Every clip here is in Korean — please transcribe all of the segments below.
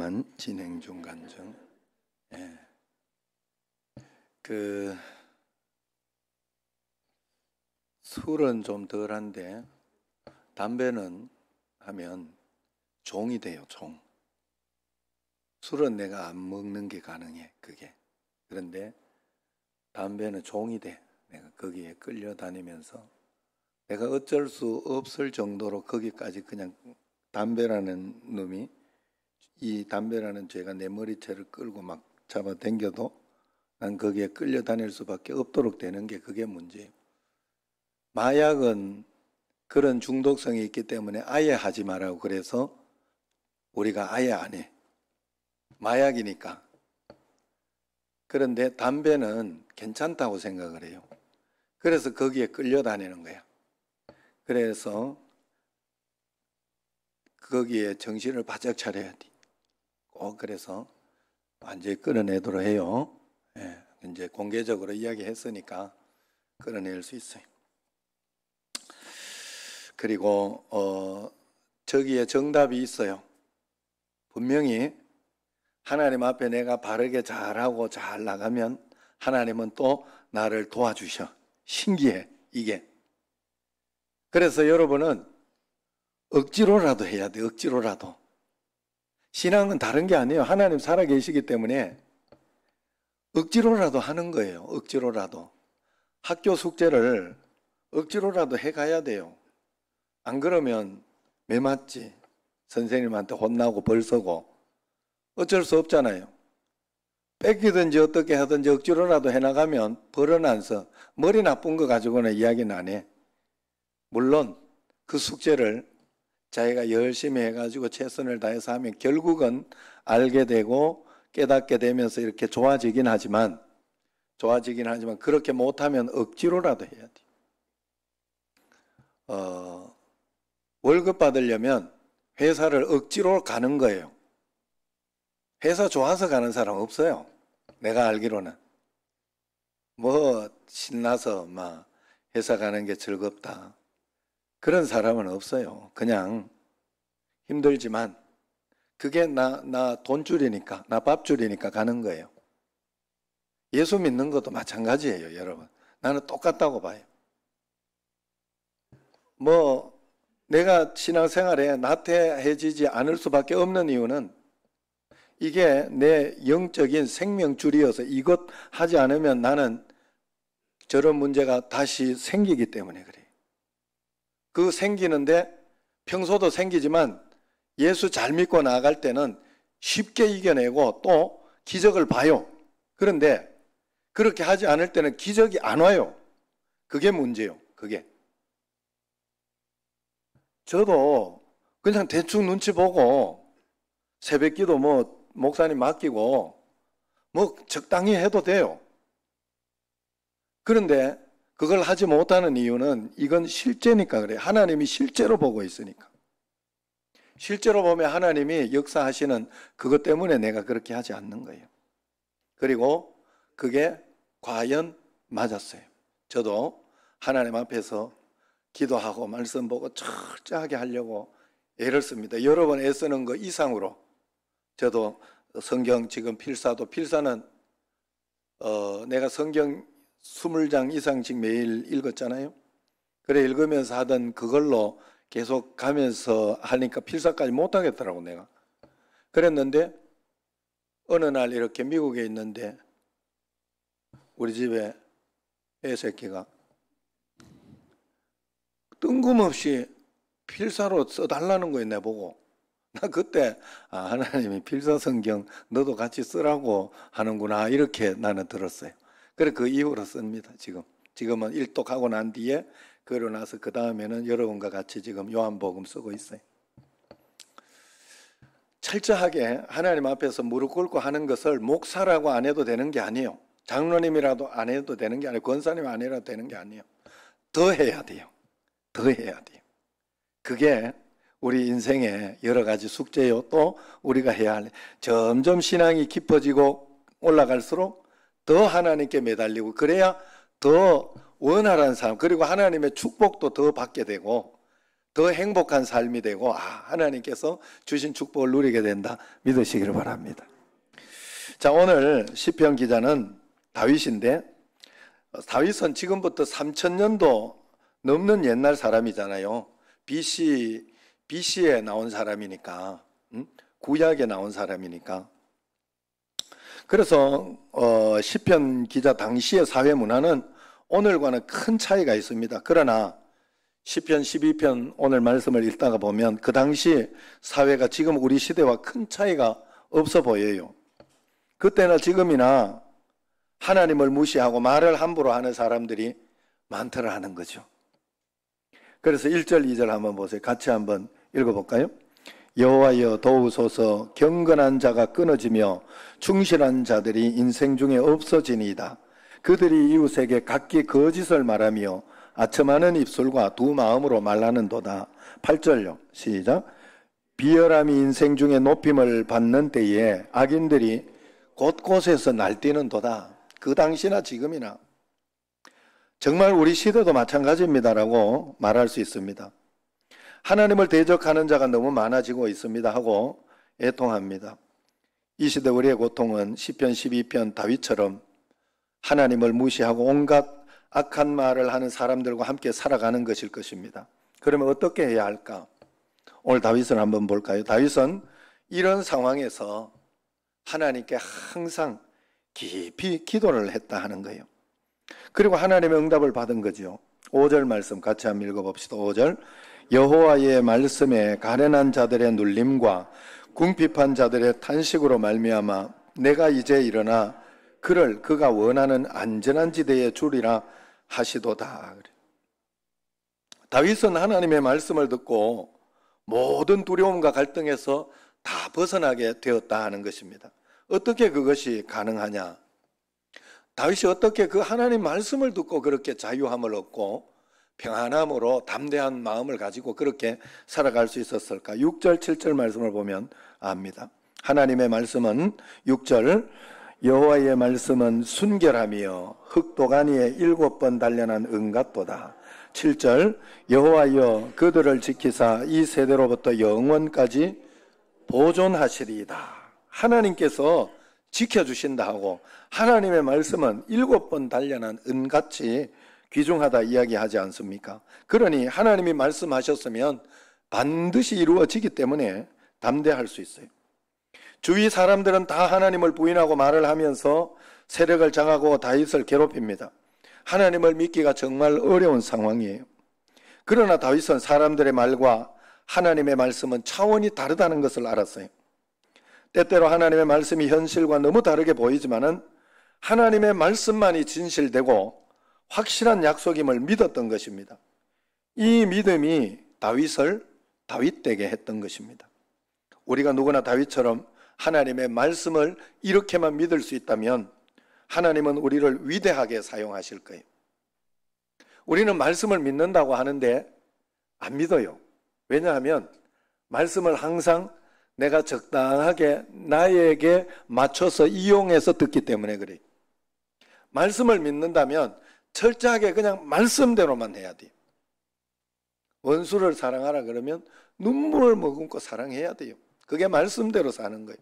잠깐만 진행 중 간증. 예. 술은 좀 덜한데 담배는 하면 종이 돼요. 종. 술은 내가 안 먹는 게 가능해. 그게. 그런데 담배는 종이 돼. 내가 거기에 끌려다니면서 내가 어쩔 수 없을 정도로 거기까지 그냥 담배라는 놈이, 이 담배라는 죄가 내 머리채를 끌고 막 잡아당겨도 난 거기에 끌려다닐 수밖에 없도록 되는 게 그게 문제예요. 마약은 그런 중독성이 있기 때문에 아예 하지 말라고 그래서 우리가 아예 안 해. 마약이니까. 그런데 담배는 괜찮다고 생각을 해요. 그래서 거기에 끌려다니는 거야. 그래서 거기에 정신을 바짝 차려야 돼. 꼭 그래서 완전히 끌어내도록 해요. 예, 이제 공개적으로 이야기했으니까 끌어낼 수 있어요. 그리고 저기에 정답이 있어요. 분명히 하나님 앞에 내가 바르게 잘하고 잘 나가면 하나님은 또 나를 도와주셔. 신기해, 이게. 그래서 여러분은 억지로라도 해야 돼. 억지로라도. 신앙은 다른 게 아니에요. 하나님 살아계시기 때문에 억지로라도 하는 거예요. 억지로라도. 학교 숙제를 억지로라도 해가야 돼요. 안 그러면 매 맞지. 선생님한테 혼나고 벌 서고. 어쩔 수 없잖아요. 뺏기든지 어떻게 하든지 억지로라도 해나가면 벌은 안 써. 머리 나쁜 거 가지고는 이야기는 안 해. 물론 그 숙제를 자기가 열심히 해가지고 최선을 다해서 하면 결국은 알게 되고 깨닫게 되면서 이렇게 좋아지긴 하지만 그렇게 못하면 억지로라도 해야 돼. 월급 받으려면 회사를 억지로 가는 거예요. 회사 좋아서 가는 사람 없어요. 내가 알기로는. 뭐 신나서 막 회사 가는 게 즐겁다. 그런 사람은 없어요. 그냥 힘들지만 그게 나 돈줄이니까, 나 밥줄이니까 가는 거예요. 예수 믿는 것도 마찬가지예요, 여러분. 나는 똑같다고 봐요. 뭐 내가 신앙생활에 나태해지지 않을 수밖에 없는 이유는 이게 내 영적인 생명줄이어서 이것 하지 않으면 나는 저런 문제가 다시 생기기 때문에 그래요. 그 생기는데 평소도 생기지만 예수 잘 믿고 나아갈 때는 쉽게 이겨내고 또 기적을 봐요. 그런데 그렇게 하지 않을 때는 기적이 안 와요. 그게 문제예요. 그게. 저도 그냥 대충 눈치 보고 새벽기도 뭐 목사님 맡기고 뭐 적당히 해도 돼요. 그런데 그걸 하지 못하는 이유는 이건 실제니까 그래요. 하나님이 실제로 보고 있으니까. 실제로 보면 하나님이 역사하시는 그것 때문에 내가 그렇게 하지 않는 거예요. 그리고 그게 과연 맞았어요. 저도 하나님 앞에서 기도하고 말씀 보고 철저하게 하려고 애를 씁니다. 여러 번 애쓰는 거 이상으로. 저도 성경 지금 필사는 내가 성경 20장 이상씩 매일 읽었잖아요. 그래 읽으면서 하던 그걸로 계속 가면서 하니까 필사까지 못하겠더라고 내가. 그랬는데 어느 날 이렇게 미국에 있는데 우리 집에 애 새끼가 뜬금없이 필사로 써달라는 거예요. 내보고. 나 그때 하나님이 필사 성경 너도 같이 쓰라고 하는구나 이렇게 나는 들었어요. 그래 그 이후로 씁니다. 지금은 일독하고 난 뒤에 그러고 나서 그 다음에는 여러분과 같이 지금 요한복음 쓰고 있어요. 철저하게 하나님 앞에서 무릎 꿇고 하는 것을 목사라고 안 해도 되는 게 아니에요. 장로님이라도 안 해도 되는 게 아니에요. 권사님 안 해도 되는 게 아니에요. 더 해야 돼요. 더 해야 돼요. 그게 우리 인생의 여러 가지 숙제요. 또 우리가 해야 할 점점 신앙이 깊어지고 올라갈수록 더 하나님께 매달리고 그래야 더 원활한 삶 그리고 하나님의 축복도 더 받게 되고 더 행복한 삶이 되고 하나님께서 주신 축복을 누리게 된다 믿으시기를 바랍니다. 자, 오늘 시편 기자는 다윗인데 다윗은 지금부터 3000년도 넘는 옛날 사람이잖아요. BC에 나온 사람이니까, 구약에 나온 사람이니까. 그래서 시편 기자 당시의 사회 문화는 오늘과는 큰 차이가 있습니다. 그러나 시편 12편 오늘 말씀을 읽다가 보면 그 당시 사회가 지금 우리 시대와 큰 차이가 없어 보여요. 그때나 지금이나 하나님을 무시하고 말을 함부로 하는 사람들이 많더라 하는 거죠. 그래서 1절, 2절 한번 보세요. 같이 한번 읽어볼까요? 여호와여 도우소서. 경건한 자가 끊어지며 충실한 자들이 인생 중에 없어지니이다. 그들이 이웃에게 각기 거짓을 말하며 아첨하는 입술과 두 마음으로 말하는도다. 8절요. 시작. 비열함이 인생 중에 높임을 받는 때에 악인들이 곳곳에서 날뛰는도다. 그 당시나 지금이나 정말 우리 시대도 마찬가지입니다라고 말할 수 있습니다. 하나님을 대적하는 자가 너무 많아지고 있습니다 하고 애통합니다. 이 시대 우리의 고통은 시편 12편 다윗처럼 하나님을 무시하고 온갖 악한 말을 하는 사람들과 함께 살아가는 것일 것입니다. 그러면 어떻게 해야 할까? 오늘 다윗을 한번 볼까요? 다윗은 이런 상황에서 하나님께 항상 깊이 기도를 했다 하는 거예요. 그리고 하나님의 응답을 받은 거죠. 5절 말씀 같이 한번 읽어봅시다. 5절. 여호와의 말씀에 가련한 자들의 눌림과 궁핍한 자들의 탄식으로 말미암아 내가 이제 일어나 그를 그가 원하는 안전한 지대에 주리라 하시도다. 다윗은 하나님의 말씀을 듣고 모든 두려움과 갈등에서 다 벗어나게 되었다 하는 것입니다. 어떻게 그것이 가능하냐? 다윗이 어떻게 그 하나님 말씀을 듣고 그렇게 자유함을 얻고 평안함으로 담대한 마음을 가지고 그렇게 살아갈 수 있었을까? 6절, 7절 말씀을 보면 압니다. 하나님의 말씀은 6절 여호와의 말씀은 순결하며 흑도가니에 7번 단련한 은같도다. 7절 여호와여 그들을 지키사 이 세대로부터 영원까지 보존하시리이다. 하나님께서 지켜주신다 하고 하나님의 말씀은 7번 단련한 은같이 귀중하다 이야기하지 않습니까? 그러니 하나님이 말씀하셨으면 반드시 이루어지기 때문에 담대할 수 있어요. 주위 사람들은 다 하나님을 부인하고 말을 하면서 세력을 장하고 다윗을 괴롭힙니다. 하나님을 믿기가 정말 어려운 상황이에요. 그러나 다윗은 사람들의 말과 하나님의 말씀은 차원이 다르다는 것을 알았어요. 때때로 하나님의 말씀이 현실과 너무 다르게 보이지만은 하나님의 말씀만이 진실되고 확실한 약속임을 믿었던 것입니다. 이 믿음이 다윗을 다윗되게 했던 것입니다. 우리가 누구나 다윗처럼 하나님의 말씀을 이렇게만 믿을 수 있다면 하나님은 우리를 위대하게 사용하실 거예요. 우리는 말씀을 믿는다고 하는데 안 믿어요. 왜냐하면 말씀을 항상 내가 적당하게 나에게 맞춰서 이용해서 듣기 때문에 그래요. 말씀을 믿는다면 철저하게 그냥 말씀대로만 해야 돼요. 원수를 사랑하라 그러면 눈물을 머금고 사랑해야 돼요. 그게 말씀대로 사는 거예요.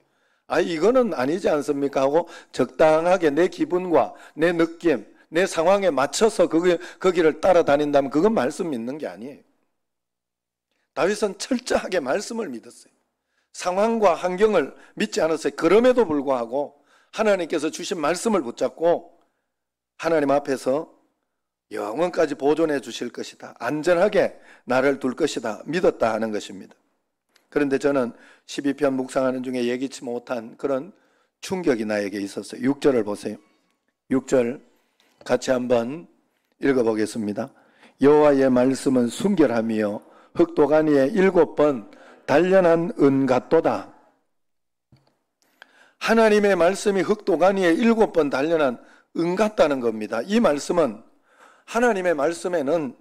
이거는 아니지 않습니까? 하고 적당하게 내 기분과 내 느낌, 내 상황에 맞춰서 거기를 따라다닌다면 그건 말씀 믿는 게 아니에요. 다윗은 철저하게 말씀을 믿었어요. 상황과 환경을 믿지 않았어요. 그럼에도 불구하고 하나님께서 주신 말씀을 붙잡고 하나님 앞에서 영원까지 보존해 주실 것이다. 안전하게 나를 둘 것이다. 믿었다 하는 것입니다. 그런데 저는 12편 묵상하는 중에 예기치 못한 그런 충격이 나에게 있었어요. 6절을 보세요. 6절 같이 한번 읽어보겠습니다. 여호와의 말씀은 순결하며 흑도가니에 7번 단련한 은같도다. 하나님의 말씀이 흑도가니에 7번 단련한 은 같다는 겁니다. 이 말씀은 하나님의 말씀에는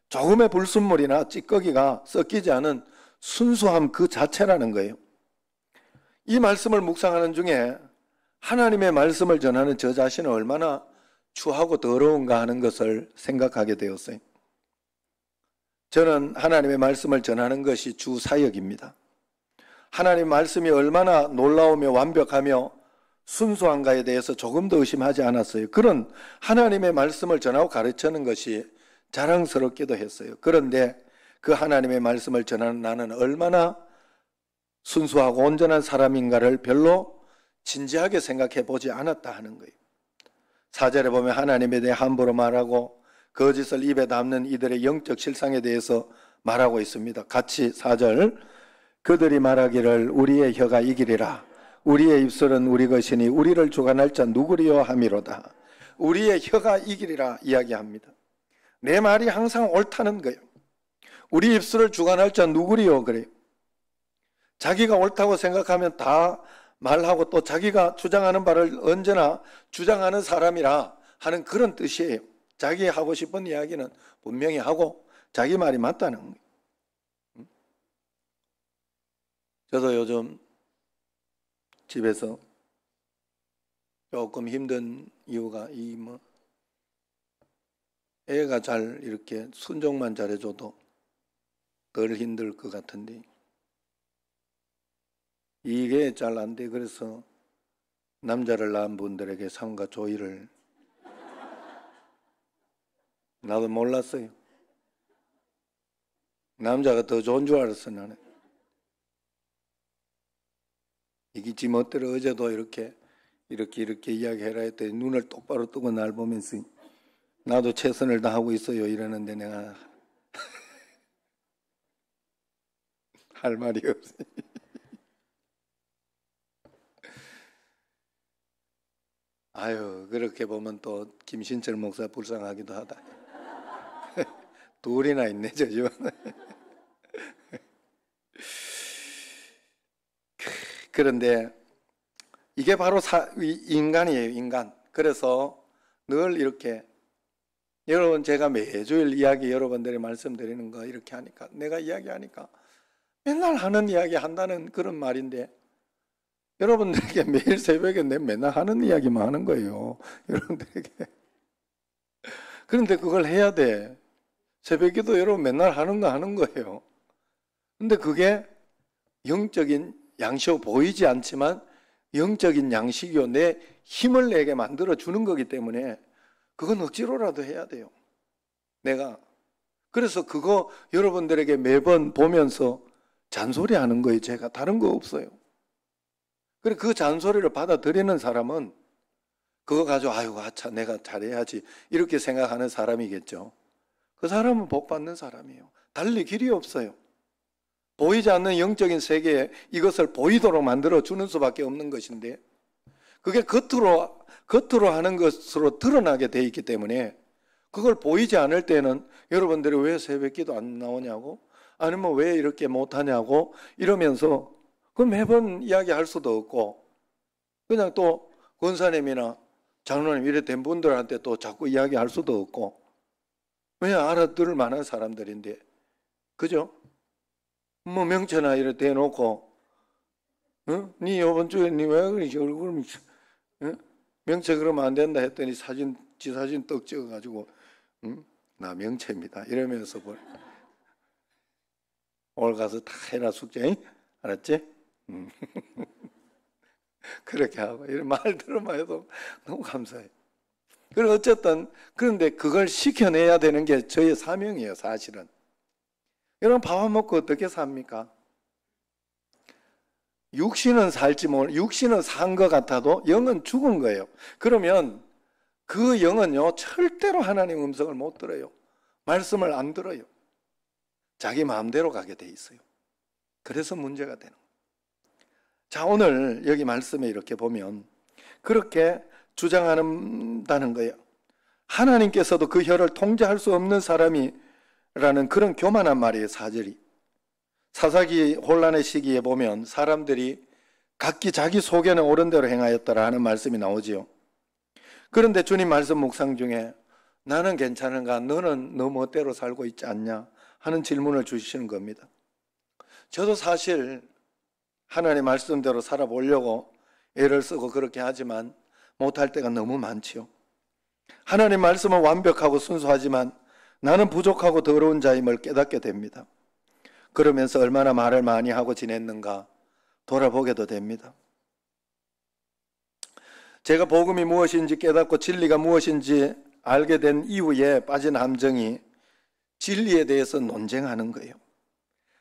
조금의 불순물이나 찌꺼기가 섞이지 않은 순수함 그 자체라는 거예요. 이 말씀을 묵상하는 중에 하나님의 말씀을 전하는 저 자신은 얼마나 추하고 더러운가 하는 것을 생각하게 되었어요. 저는 하나님의 말씀을 전하는 것이 주 사역입니다. 하나님의 말씀이 얼마나 놀라우며 완벽하며 순수한가에 대해서 조금도 의심하지 않았어요. 그런 하나님의 말씀을 전하고 가르치는 것이 자랑스럽기도 했어요. 그런데 그 하나님의 말씀을 전하는 나는 얼마나 순수하고 온전한 사람인가를 별로 진지하게 생각해 보지 않았다 하는 거예요. 4절에 보면 하나님에 대해 함부로 말하고 거짓을 입에 담는 이들의 영적 실상에 대해서 말하고 있습니다. 같이 4절, 그들이 말하기를 우리의 혀가 이기리라. 우리의 입술은 우리 것이니 우리를 주관할 자 누구리요 함이로다. 우리의 혀가 이기리라 이야기합니다. 내 말이 항상 옳다는 거예요. 우리 입술을 주관할 자 누구리요 그래요. 자기가 옳다고 생각하면 다 말하고 또 자기가 주장하는 바를 언제나 주장하는 사람이라 하는 그런 뜻이에요. 자기 하고 싶은 이야기는 분명히 하고 자기 말이 맞다는 거예요. 저도 요즘 집에서 조금 힘든 이유가 애가 잘 이렇게 순종만 잘해줘도 덜 힘들 것 같은데 이게 잘 안 돼. 그래서 남자를 낳은 분들에게 삼가 조의를 나도 몰랐어요. 남자가 더 좋은 줄 알았어 나는. 이게 지 멋대로 어제도 이렇게 이야기해라 했더니 눈을 똑바로 뜨고 날 보면서 나도 최선을 다하고 있어요 이러는데 내가 할 말이 없어요. 아유, 그렇게 보면 또 김신철 목사 불쌍하기도 하다. 둘이나 있네 저 집안에. 그런데 이게 바로 인간이에요, 인간. 그래서 늘 이렇게 여러분 제가 매주일 이야기 여러분들이 말씀드리는 거 이렇게 하니까 내가 이야기하니까 맨날 하는 이야기 한다는 그런 말인데 여러분들에게 매일 새벽에 내 맨날 하는 이야기만 하는 거예요. 여러분들에게. 그런데 그걸 해야 돼. 새벽에도 여러분 맨날 하는 거 하는 거예요. 근데 그게 영적인 양식으로 보이지 않지만 영적인 양식이요 내 힘을 내게 만들어 주는 거기 때문에 그건 억지로라도 해야 돼요. 내가 그래서 그거 여러분들에게 매번 보면서 잔소리하는 거예요. 제가 다른 거 없어요. 그래 그 잔소리를 받아들이는 사람은 그거 가지고 아이고 아차 내가 잘해야지 이렇게 생각하는 사람이겠죠. 그 사람은 복 받는 사람이에요. 달리 길이 없어요. 보이지 않는 영적인 세계에 이것을 보이도록 만들어 주는 수밖에 없는 것인데 그게 겉으로 하는 것으로 드러나게 돼 있기 때문에 그걸 보이지 않을 때는 여러분들이 왜 새벽기도 안 나오냐고 아니면 왜 이렇게 못하냐고 이러면서 그 매번 이야기할 수도 없고 그냥 또 권사님이나 장로님 이래 된 분들한테 또 자꾸 이야기할 수도 없고 왜 알아들을 만한 사람들인데 그죠? 뭐 명체나 이래 대놓고 니 이번 주에 니 왜 그러지 얼굴 명체 그러면 안 된다 했더니 지 사진 떡 찍어가지고 나 명체입니다 이러면서 오늘 가서 다 해라 숙제 알았지? 그렇게 하고 이런 말 들으면 해도 너무 감사해요. 그리고 어쨌든 그런데 그걸 시켜내야 되는 게 저의 사명이에요. 사실은 여러분 밥 안 먹고 어떻게 삽니까? 육신은 살지 육신은 산 것 같아도 영은 죽은 거예요. 그러면 그 영은요 절대로 하나님 음성을 못 들어요. 말씀을 안 들어요. 자기 마음대로 가게 돼 있어요. 그래서 문제가 되는 거예요. 자, 오늘 여기 말씀에 이렇게 보면 그렇게 주장한다는 거예요. 하나님께서도 그 혀를 통제할 수 없는 사람이라는 그런 교만한 말이에요. 4절이. 사사기 혼란의 시기에 보면 사람들이 각기 자기 속에는 옳은 대로 행하였더라 하는 말씀이 나오지요. 그런데 주님 말씀 묵상 중에 나는 괜찮은가 너는 너 멋대로 살고 있지 않냐 하는 질문을 주시는 겁니다. 저도 사실 하나님 말씀대로 살아보려고 애를 쓰고 그렇게 하지만 못할 때가 너무 많지요. 하나님 말씀은 완벽하고 순수하지만 나는 부족하고 더러운 자임을 깨닫게 됩니다. 그러면서 얼마나 말을 많이 하고 지냈는가 돌아보게도 됩니다. 제가 복음이 무엇인지 깨닫고 진리가 무엇인지 알게 된 이후에 빠진 함정이 진리에 대해서 논쟁하는 거예요.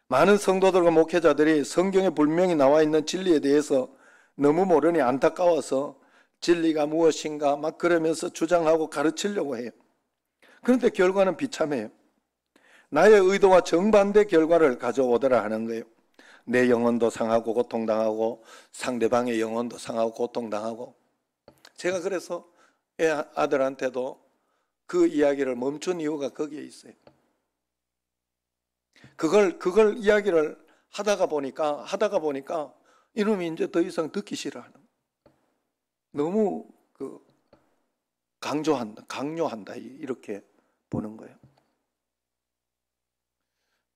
많은 성도들과 목회자들이 성경에 분명히 나와 있는 진리에 대해서 너무 모르니 안타까워서 진리가 무엇인가 막 그러면서 주장하고 가르치려고 해요. 그런데 결과는 비참해요. 나의 의도와 정반대 결과를 가져오더라 하는 거예요. 내 영혼도 상하고 고통당하고 상대방의 영혼도 상하고 고통당하고. 제가 그래서 애 아들한테도 그 이야기를 멈춘 이유가 거기에 있어요. 그걸 이야기를 하다가 보니까 이놈이 이제 더 이상 듣기 싫어하는 거예요. 너무 강요한다 이렇게 보는 거예요.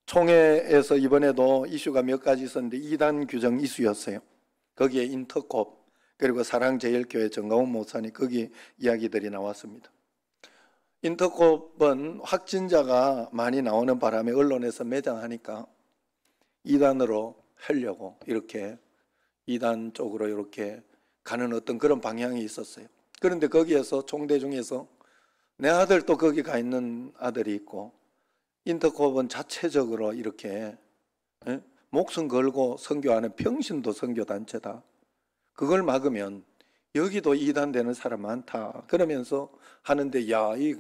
총회에서 이번에도 이슈가 몇 가지 있었는데 이단 규정 이슈였어요. 거기에 인터콥 그리고 사랑제일교회 정가훈 목사님 거기 이야기들이 나왔습니다. 인터콥은 확진자가 많이 나오는 바람에 언론에서 매장하니까 이단으로 하려고 이렇게 이단 쪽으로 이렇게 가는 어떤 그런 방향이 있었어요. 그런데 거기에서 총대 중에서 내 아들도 거기 가 있는 아들이 있고 인터콥은 자체적으로 이렇게 목숨 걸고 선교하는 평신도 선교단체다. 그걸 막으면 여기도 이단되는 사람 많다. 그러면서 하는데 이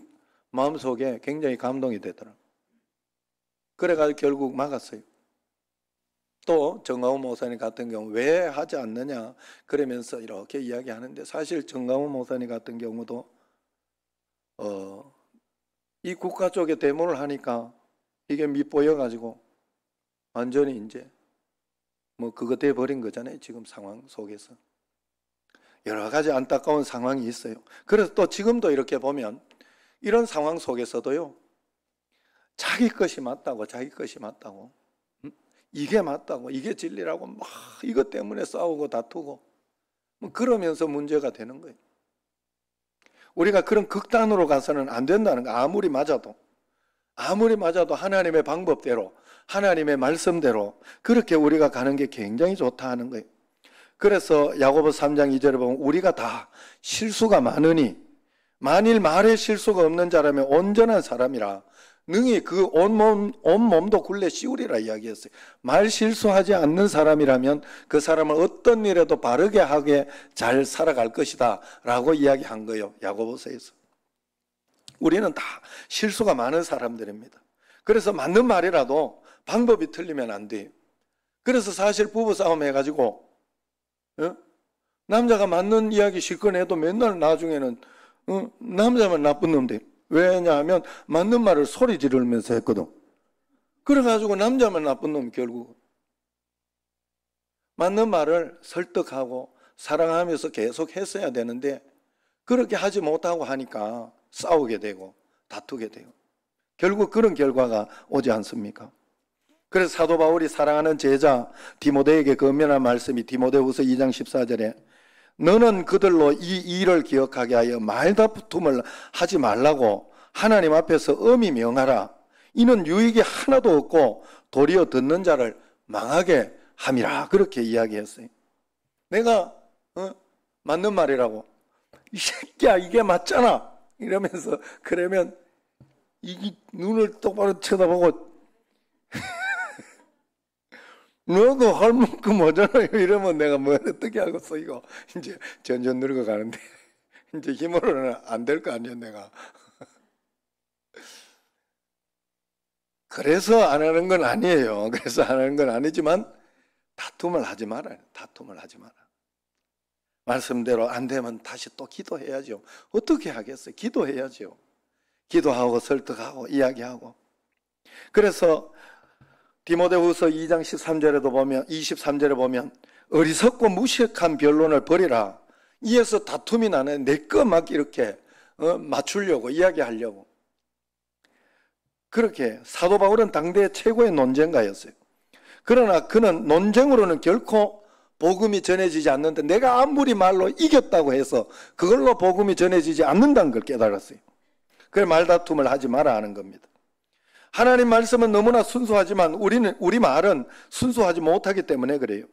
마음속에 굉장히 감동이 되더라. 그래가지고 결국 막았어요. 또 정가훈 목사님 같은 경우 왜 하지 않느냐 그러면서 이렇게 이야기하는데 사실 정가훈 목사님 같은 경우도 이 국가 쪽에 데모를 하니까 이게 밑보여가지고 완전히 이제 그거 돼버린 거잖아요. 지금 상황 속에서 여러 가지 안타까운 상황이 있어요. 그래서 또 지금도 이렇게 보면 이런 상황 속에서도요 자기 것이 맞다고 이게 맞다고 이게 진리라고 막 이것 때문에 싸우고 다투고 그러면서 문제가 되는 거예요. 우리가 그런 극단으로 가서는 안 된다는 거. 아무리 맞아도 하나님의 방법대로 하나님의 말씀대로 그렇게 우리가 가는 게 굉장히 좋다 하는 거예요. 그래서 야고보 3장 2절에 보면 우리가 다 실수가 많으니 만일 말에 실수가 없는 자라면 온전한 사람이라 능히 그 온몸도 굴레 씌우리라 이야기했어요. 말 실수하지 않는 사람이라면 그 사람은 어떤 일에도 바르게 하게 잘 살아갈 것이다 라고 이야기한 거예요. 야고보서에서. 우리는 다 실수가 많은 사람들입니다. 그래서 맞는 말이라도 방법이 틀리면 안 돼요. 그래서 사실 부부싸움 해가지고 남자가 맞는 이야기 실컷 해도 맨날 나중에는 남자만 나쁜 놈 돼. 왜냐하면 맞는 말을 소리 지르면서 했거든. 그래가지고 남자만 나쁜 놈 결국. 맞는 말을 설득하고 사랑하면서 계속 했어야 되는데 그렇게 하지 못하고 하니까 싸우게 되고 다투게 돼요. 결국 그런 결과가 오지 않습니까? 그래서 사도 바울이 사랑하는 제자 디모데에게 건면한 말씀이 디모데후서 2장 14절에 너는 그들로 이 일을 기억하게 하여 말다툼을 하지 말라고 하나님 앞에서 엄히 명하라. 이는 유익이 하나도 없고 도리어 듣는 자를 망하게 함이라. 그렇게 이야기했어요. 내가 맞는 말이라고 이 새끼야 이게 맞잖아 이러면서 그러면 이 눈을 똑바로 쳐다보고 너도 할 만큼 하잖아요 이러면 내가 뭐 어떻게 하겠어. 이거 이제 점점 늙어가는데 이제 힘으로는 안 될 거 아니야 내가. 그래서 안 하는 건 아니에요. 그래서 안 하는 건 아니지만 다툼을 하지 말아요. 다툼을 하지 마라. 말씀대로 안 되면 다시 또 기도해야죠. 어떻게 하겠어요? 기도해야죠. 기도하고 설득하고 이야기하고. 그래서 디모데후서 2장 13절에도 보면 23절에 보면 어리석고 무식한 변론을 버리라. 이에서 다툼이 나는 내 거 막 이렇게 맞추려고 이야기하려고. 그렇게 사도 바울은 당대 최고의 논쟁가였어요. 그러나 그는 논쟁으로는 결코 복음이 전해지지 않는데 내가 아무리 말로 이겼다고 해서 그걸로 복음이 전해지지 않는다는 걸 깨달았어요. 그래서 말다툼을 하지 마라 하는 겁니다. 하나님 말씀은 너무나 순수하지만 우리 말은 순수하지 못하기 때문에 그래요.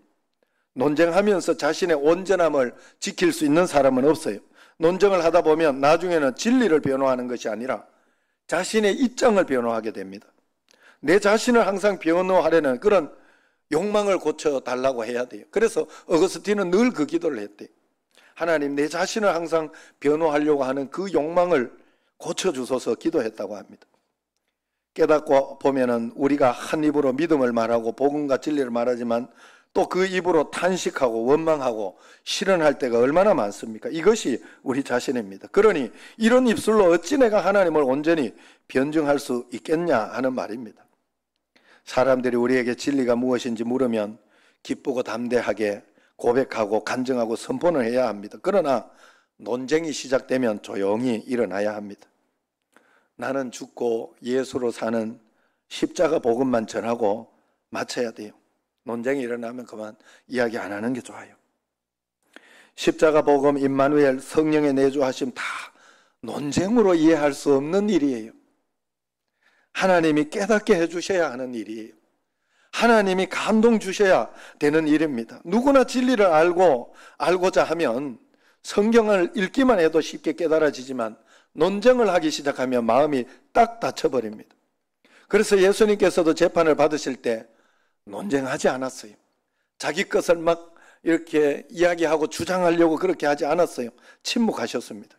논쟁하면서 자신의 온전함을 지킬 수 있는 사람은 없어요. 논쟁을 하다 보면 나중에는 진리를 변호하는 것이 아니라 자신의 입장을 변호하게 됩니다. 내 자신을 항상 변호하려는 그런 욕망을 고쳐달라고 해야 돼요. 그래서 어거스틴은 늘 그 기도를 했대요. 하나님, 내 자신을 항상 변호하려고 하는 그 욕망을 고쳐주소서 기도했다고 합니다. 깨닫고 보면은 우리가 한 입으로 믿음을 말하고 복음과 진리를 말하지만 또 그 입으로 탄식하고 원망하고 실언할 때가 얼마나 많습니까? 이것이 우리 자신입니다. 그러니 이런 입술로 어찌 내가 하나님을 온전히 변증할 수 있겠냐 하는 말입니다. 사람들이 우리에게 진리가 무엇인지 물으면 기쁘고 담대하게 고백하고 간증하고 선포를 해야 합니다. 그러나 논쟁이 시작되면 조용히 일어나야 합니다. 나는 죽고 예수로 사는 십자가 복음만 전하고 마쳐야 돼요. 논쟁이 일어나면 그만 이야기 안 하는 게 좋아요. 십자가 복음, 임마누엘, 성령의 내주하심 다 논쟁으로 이해할 수 없는 일이에요. 하나님이 깨닫게 해주셔야 하는 일이에요. 하나님이 감동 주셔야 되는 일입니다. 누구나 진리를 알고자 하면 성경을 읽기만 해도 쉽게 깨달아지지만 논쟁을 하기 시작하면 마음이 딱 닫혀버립니다. 그래서 예수님께서도 재판을 받으실 때 논쟁하지 않았어요. 자기 것을 막 이렇게 이야기하고 주장하려고 그렇게 하지 않았어요. 침묵하셨습니다.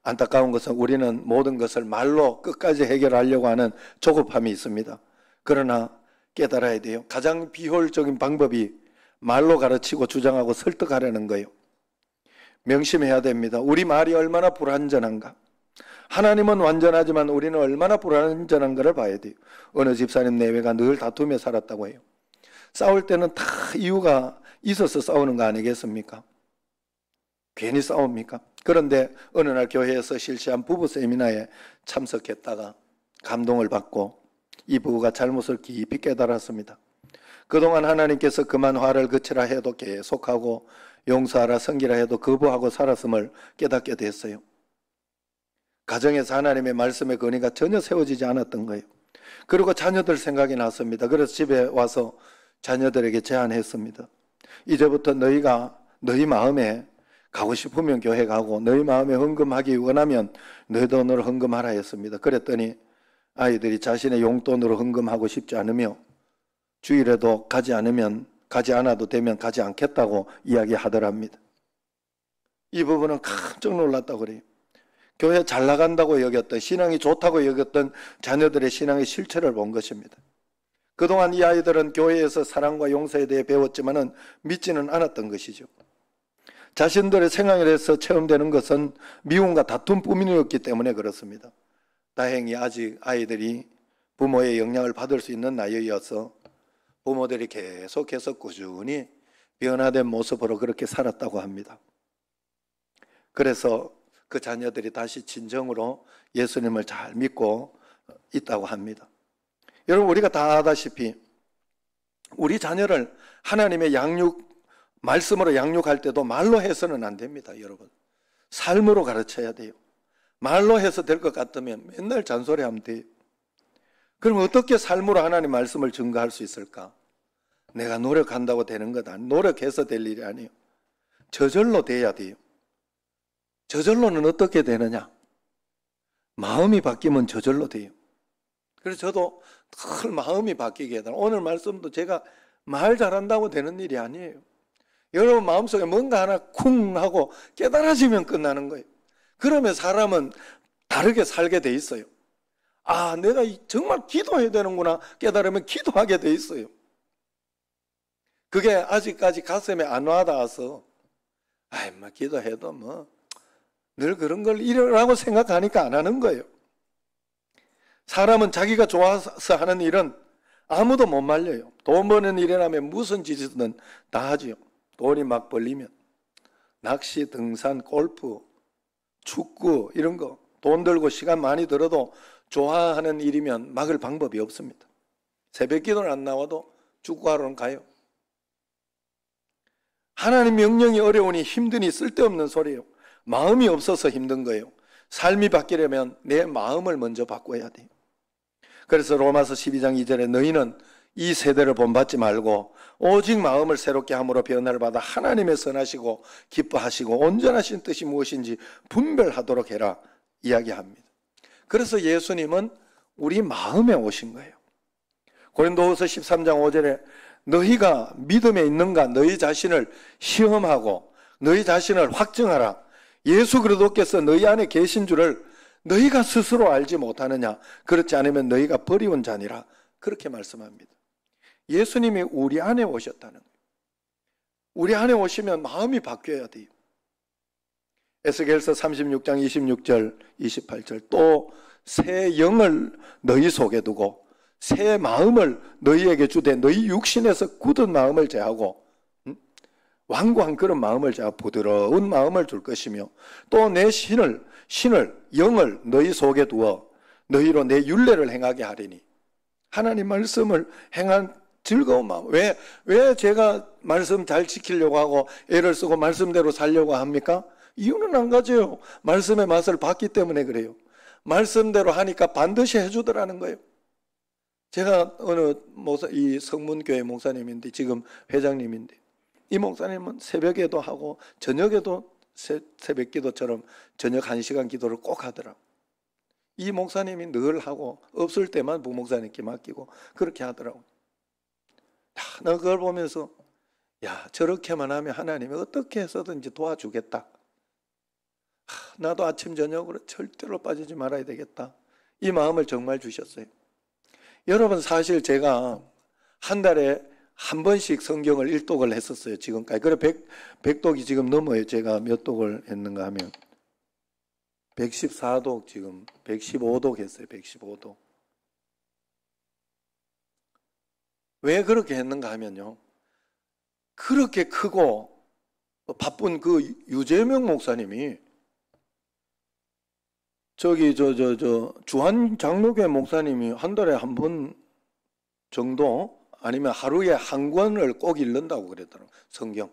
안타까운 것은 우리는 모든 것을 말로 끝까지 해결하려고 하는 조급함이 있습니다. 그러나 깨달아야 돼요. 가장 비효율적인 방법이 말로 가르치고 주장하고 설득하려는 거예요. 명심해야 됩니다. 우리 말이 얼마나 불완전한가. 하나님은 완전하지만 우리는 얼마나 불완전한가를 봐야 돼요. 어느 집사님 내외가 늘 다투며 살았다고 해요. 싸울 때는 다 이유가 있어서 싸우는 거 아니겠습니까? 괜히 싸웁니까? 그런데 어느 날 교회에서 실시한 부부 세미나에 참석했다가 감동을 받고 이 부부가 잘못을 깊이 깨달았습니다. 그동안 하나님께서 그만 화를 그치라 해도 계속하고 용서하라 섬기라 해도 거부하고 살았음을 깨닫게 됐어요. 가정에서 하나님의 말씀의 근위가 전혀 세워지지 않았던 거예요. 그리고 자녀들 생각이 났습니다. 그래서 집에 와서 자녀들에게 제안했습니다. 이제부터 너희가 너희 마음에 가고 싶으면 교회 가고 너희 마음에 헌금하기 원하면 너희 돈으로 헌금하라 했습니다. 그랬더니 아이들이 자신의 용돈으로 헌금하고 싶지 않으며 주일에도 가지 않아도 되면 가지 않겠다고 이야기하더랍니다. 이 부분은 깜짝 놀랐다고 그래요. 교회 잘 나간다고 여겼던, 신앙이 좋다고 여겼던 자녀들의 신앙의 실체를 본 것입니다. 그동안 이 아이들은 교회에서 사랑과 용서에 대해 배웠지만은 믿지는 않았던 것이죠. 자신들의 생활에서 체험되는 것은 미움과 다툼뿐이었기 때문에 그렇습니다. 다행히 아직 아이들이 부모의 영향을 받을 수 있는 나이여서 부모들이 계속해서 꾸준히 변화된 모습으로 그렇게 살았다고 합니다. 그래서 그 자녀들이 다시 진정으로 예수님을 잘 믿고 있다고 합니다. 여러분, 우리가 다 아다시피 우리 자녀를 하나님의 말씀으로 양육할 때도 말로 해서는 안 됩니다. 여러분, 삶으로 가르쳐야 돼요. 말로 해서 될 것 같으면 맨날 잔소리하면 돼요. 그럼 어떻게 삶으로 하나님 말씀을 증거할 수 있을까? 내가 노력한다고 되는 것 아니에요. 노력해서 될 일이 아니에요. 저절로 돼야 돼요. 저절로는 어떻게 되느냐? 마음이 바뀌면 저절로 돼요. 그래서 저도 늘 마음이 바뀌게 되는, 오늘 말씀도 제가 말 잘한다고 되는 일이 아니에요. 여러분 마음속에 뭔가 하나 쿵 하고 깨달아지면 끝나는 거예요. 그러면 사람은 다르게 살게 돼 있어요. 아, 내가 정말 기도해야 되는구나 깨달으면 기도하게 돼 있어요. 그게 아직까지 가슴에 안 와닿아서 뭐 기도해도 늘 그런 걸 이러라고 생각하니까 안 하는 거예요. 사람은 자기가 좋아서 하는 일은 아무도 못 말려요. 돈 버는 일이라면 무슨 짓이든 다 하지요. 돈이 막 벌리면 낚시, 등산, 골프, 축구 이런 거 돈 들고 시간 많이 들어도 좋아하는 일이면 막을 방법이 없습니다. 새벽 기도는 안 나와도 축구하러는 가요. 하나님 명령이 어려우니 힘드니 쓸데없는 소리예요. 마음이 없어서 힘든 거예요. 삶이 바뀌려면 내 마음을 먼저 바꿔야 돼요. 그래서 로마서 12장 2절에 너희는 이 세대를 본받지 말고 오직 마음을 새롭게 함으로 변화를 받아 하나님의 선하시고 기뻐하시고 온전하신 뜻이 무엇인지 분별하도록 해라 이야기합니다. 그래서 예수님은 우리 마음에 오신 거예요. 고린도후서 13장 5절에 너희가 믿음에 있는가 너희 자신을 시험하고 너희 자신을 확증하라. 예수 그리스도께서 너희 안에 계신 줄을 너희가 스스로 알지 못하느냐. 그렇지 않으면 너희가 버리운 자니라. 그렇게 말씀합니다. 예수님이 우리 안에 오셨다는 거예요. 우리 안에 오시면 마음이 바뀌어야 돼요. 에스겔서 36장 26절 28절 또 새 영을 너희 속에 두고 새 마음을 너희에게 주되 너희 육신에서 굳은 마음을 제하고 완고한 그런 마음을 제하고 부드러운 마음을 줄 것이며 또 내 신을 영을 너희 속에 두어 너희로 내 율례를 행하게 하리니. 하나님 말씀을 행한 즐거운 마음. 왜 제가 말씀 잘 지키려고 하고 애를 쓰고 말씀대로 살려고 합니까? 이유는 한 가지예요. 말씀의 맛을 봤기 때문에 그래요. 말씀대로 하니까 반드시 해주더라는 거예요. 제가 어느 이 성문교회 목사님인데 지금 회장님인데 이 목사님은 새벽에도 하고 저녁에도 새벽 기도처럼 저녁 1시간 기도를 꼭 하더라고요. 이 목사님이 늘 하고 없을 때만 부목사님께 맡기고 그렇게 하더라고요. 나 그걸 보면서 저렇게만 하면 하나님이 어떻게 해서든지 도와주겠다. 나도 아침 저녁으로 절대로 빠지지 말아야 되겠다. 이 마음을 정말 주셨어요. 여러분 사실 제가 한 달에 한 번씩 성경을 일독을 했었어요. 지금까지. 그래 100독이 지금 넘어요. 제가 몇 독을 했는가 하면 114독 지금 115독 했어요. 115독. 왜 그렇게 했는가 하면요. 그렇게 크고 바쁜 그 유재명 목사님이 주한 장로교회 목사님이 한 달에 한 번 정도 아니면 하루에 한 권을 꼭 읽는다고 그러더라고요. 성경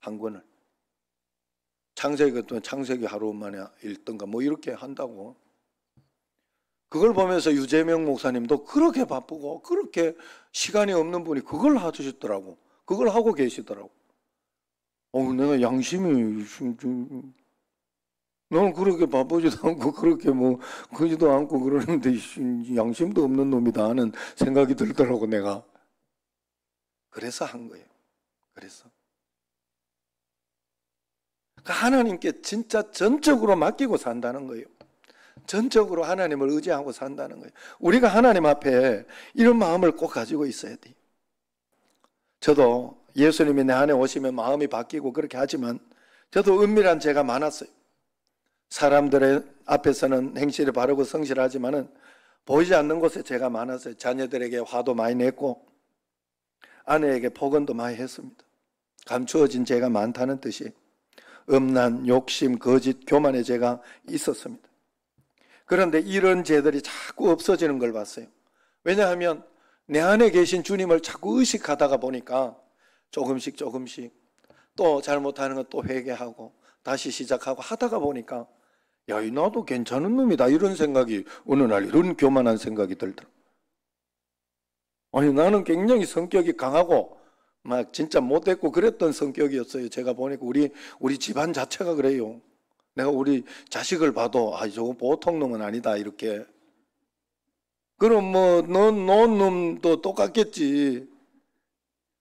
한 권을. 창세기 같은 창세기 하루 만에 읽던가 뭐 이렇게 한다고. 그걸 보면서 유재명 목사님도 그렇게 바쁘고 그렇게 시간이 없는 분이 그걸 하시더라고. 그걸 하고 계시더라고. 내가 양심이 너는 그렇게 바쁘지도 않고 그렇게 뭐 그지도 않고 그러는데 양심도 없는 놈이다 하는 생각이 들더라고 내가. 그래서 한 거예요. 그래서 하나님께 진짜 전적으로 맡기고 산다는 거예요. 전적으로 하나님을 의지하고 산다는 거예요. 우리가 하나님 앞에 이런 마음을 꼭 가지고 있어야 돼요. 저도 예수님이 내 안에 오시면 마음이 바뀌고 그렇게 하지만 저도 은밀한 죄가 많았어요. 사람들의 앞에서는 행실이 바르고 성실하지만은 보이지 않는 곳에 죄가 많았어요. 자녀들에게 화도 많이 냈고 아내에게 폭언도 많이 했습니다. 감추어진 죄가 많다는 뜻이 음란, 욕심, 거짓, 교만의 죄가 있었습니다. 그런데 이런 죄들이 자꾸 없어지는 걸 봤어요. 왜냐하면 내 안에 계신 주님을 자꾸 의식하다가 보니까 조금씩 또 잘못하는 건 또 회개하고 다시 시작하고 하다가 보니까 나도 괜찮은 놈이다 이런 생각이 어느 날 이런 교만한 생각이 들더라고요. 나는 굉장히 성격이 강하고 막 진짜 못됐고 그랬던 성격이었어요. 제가 보니까 우리 집안 자체가 그래요. 내가 우리 자식을 봐도 저거 보통 놈은 아니다 이렇게. 그럼 뭐 넌 놈도 똑같겠지.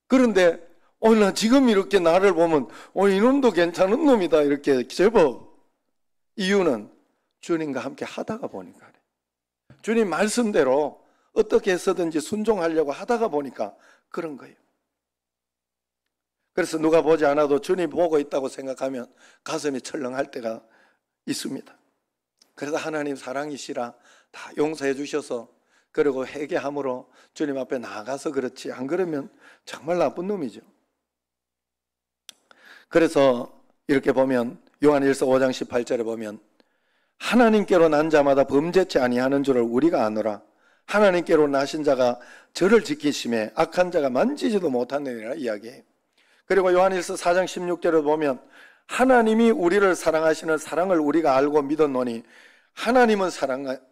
그런데 나 지금 이렇게 나를 보면 이놈도 괜찮은 놈이다 이렇게 제법. 이유는 주님과 함께 하다가 보니까 그래. 주님 말씀대로 어떻게 해서든지 순종하려고 하다가 보니까 그런 거예요. 그래서 누가 보지 않아도 주님 보고 있다고 생각하면 가슴이 철렁할 때가 있습니다. 그래서 하나님 사랑이시라 다 용서해 주셔서 그리고 회개함으로 주님 앞에 나가서 그렇지 안 그러면 정말 나쁜 놈이죠. 그래서 이렇게 보면 요한일서 5장 18절에 보면 하나님께로 난 자마다 범죄치 아니하는 줄을 우리가 아노라. 하나님께로 나신 자가 저를 지키심에 악한 자가 만지지도 못하느니라 이야기해요. 그리고 요한일서 4장 16절에 보면 하나님이 우리를 사랑하시는 사랑을 우리가 알고 믿었노니 하나님은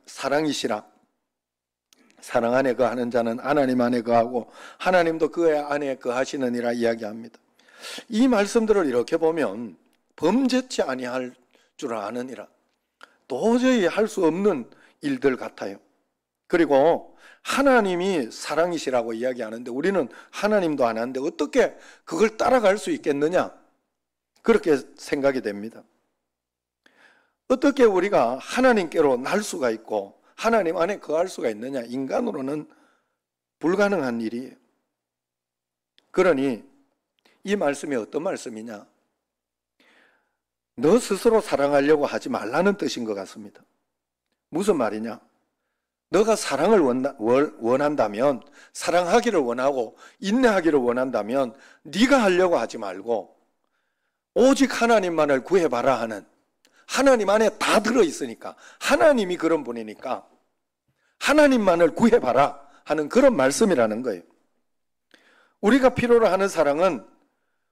사랑이시라. 사랑 안에 거하는 자는 하나님 안에 거하고 하나님도 그의 안에 거하시느니라 이야기합니다. 이 말씀들을 이렇게 보면 범죄치 아니할 줄 아느니라, 도저히 할 수 없는 일들 같아요. 그리고 하나님이 사랑이시라고 이야기하는데 우리는 하나님도 안 하는데 어떻게 그걸 따라갈 수 있겠느냐, 그렇게 생각이 됩니다. 어떻게 우리가 하나님께로 날 수가 있고 하나님 안에 거할 수가 있느냐, 인간으로는 불가능한 일이에요. 그러니 이 말씀이 어떤 말씀이냐, 너 스스로 사랑하려고 하지 말라는 뜻인 것 같습니다. 무슨 말이냐, 너가 사랑을 원한다면, 사랑하기를 원하고 인내하기를 원한다면 네가 하려고 하지 말고 오직 하나님만을 구해봐라 하는, 하나님 안에 다 들어있으니까, 하나님이 그런 분이니까 하나님만을 구해봐라 하는 그런 말씀이라는 거예요. 우리가 필요로 하는 사랑은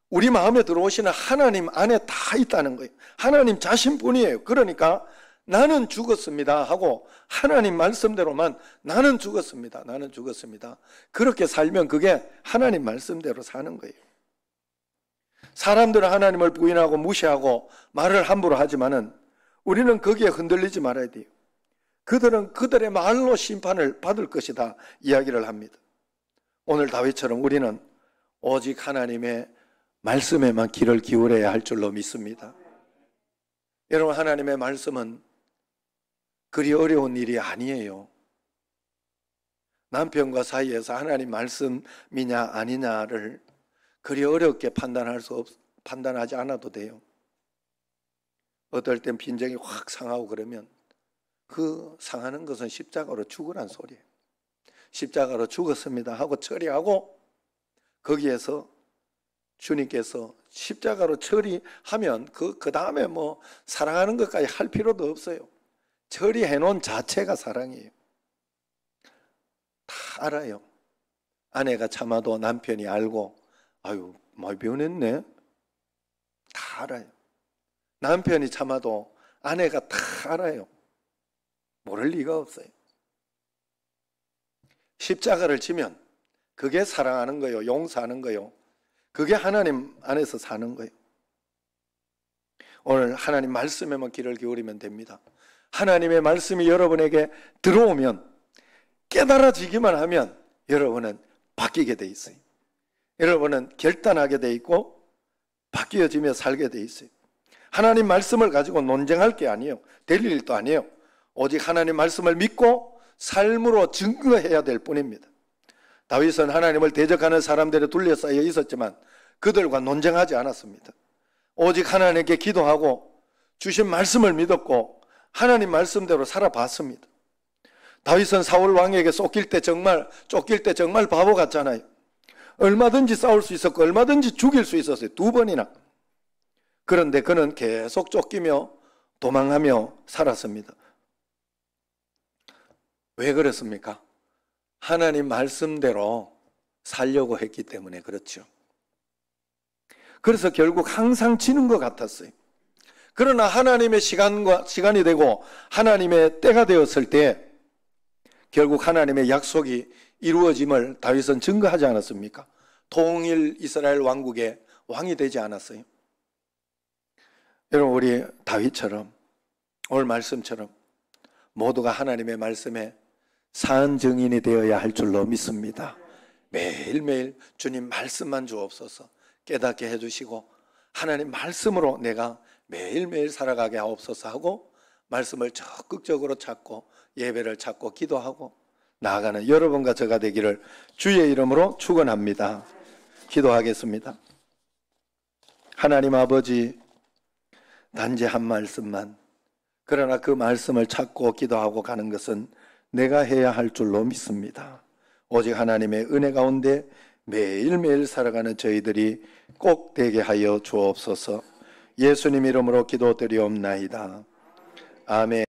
우리 마음에 들어오시는 하나님 안에 다 있다는 거예요. 하나님 자신뿐이에요. 그러니까 나는 죽었습니다 하고 하나님 말씀대로만 나는 죽었습니다, 나는 죽었습니다, 그렇게 살면 그게 하나님 말씀대로 사는 거예요. 사람들은 하나님을 부인하고 무시하고 말을 함부로 하지만은 우리는 거기에 흔들리지 말아야 돼요. 그들은 그들의 말로 심판을 받을 것이다 이야기를 합니다. 오늘 다윗처럼 우리는 오직 하나님의 말씀에만 귀를 기울여야 할 줄로 믿습니다. 여러분, 하나님의 말씀은 그리 어려운 일이 아니에요. 남편과 사이에서 하나님 말씀이냐 아니냐를 그리 어렵게 판단하지 않아도 돼요. 어떨 땐 빈정이 확 상하고 그러면 그 상하는 것은 십자가로 죽으란 소리예요. 십자가로 죽었습니다 하고 처리하고, 거기에서 주님께서 십자가로 처리하면 그 다음에 뭐 사랑하는 것까지 할 필요도 없어요. 처리해 놓은 자체가 사랑이에요. 다 알아요. 아내가 참아도 남편이 알고, 아유 많이 변했네, 다 알아요. 남편이 참아도 아내가 다 알아요. 모를 리가 없어요. 십자가를 지면 그게 사랑하는 거예요. 용서하는 거예요. 그게 하나님 안에서 사는 거예요. 오늘 하나님 말씀에만 귀를 기울이면 됩니다. 하나님의 말씀이 여러분에게 들어오면, 깨달아지기만 하면 여러분은 바뀌게 돼 있어요. 여러분은 결단하게 돼 있고 바뀌어지며 살게 돼 있어요. 하나님 말씀을 가지고 논쟁할 게 아니에요. 될 일도 아니에요. 오직 하나님 말씀을 믿고 삶으로 증거해야 될 뿐입니다. 다윗은 하나님을 대적하는 사람들에 둘러싸여 있었지만 그들과 논쟁하지 않았습니다. 오직 하나님께 기도하고 주신 말씀을 믿었고 하나님 말씀대로 살아봤습니다. 다윗은 사울 왕에게 쫓길 때 정말 바보 같잖아요. 얼마든지 싸울 수 있었고 얼마든지 죽일 수 있었어요. 2번이나. 그런데 그는 계속 쫓기며 도망하며 살았습니다. 왜 그랬습니까? 하나님 말씀대로 살려고 했기 때문에 그렇죠. 그래서 결국 항상 지는 것 같았어요. 그러나 하나님의 시간이 되고 하나님의 때가 되었을 때 결국 하나님의 약속이 이루어짐을 다윗은 증거하지 않았습니까? 통일 이스라엘 왕국의 왕이 되지 않았어요. 여러분, 우리 다윗처럼 오늘 말씀처럼 모두가 하나님의 말씀에 산 증인이 되어야 할 줄로 믿습니다. 매일매일 주님 말씀만 주옵소서 깨닫게 해주시고 하나님 말씀으로 내가 매일매일 살아가게 하옵소서 하고 말씀을 적극적으로 찾고 예배를 찾고 기도하고 나아가는 여러분과 저가 되기를 주의 이름으로 축원합니다. 기도하겠습니다. 하나님 아버지, 단지 한 말씀만, 그러나 그 말씀을 찾고 기도하고 가는 것은 내가 해야 할 줄로 믿습니다. 오직 하나님의 은혜 가운데 매일매일 살아가는 저희들이 꼭 되게 하여 주옵소서. 예수님 이름으로 기도드리옵나이다. 아멘.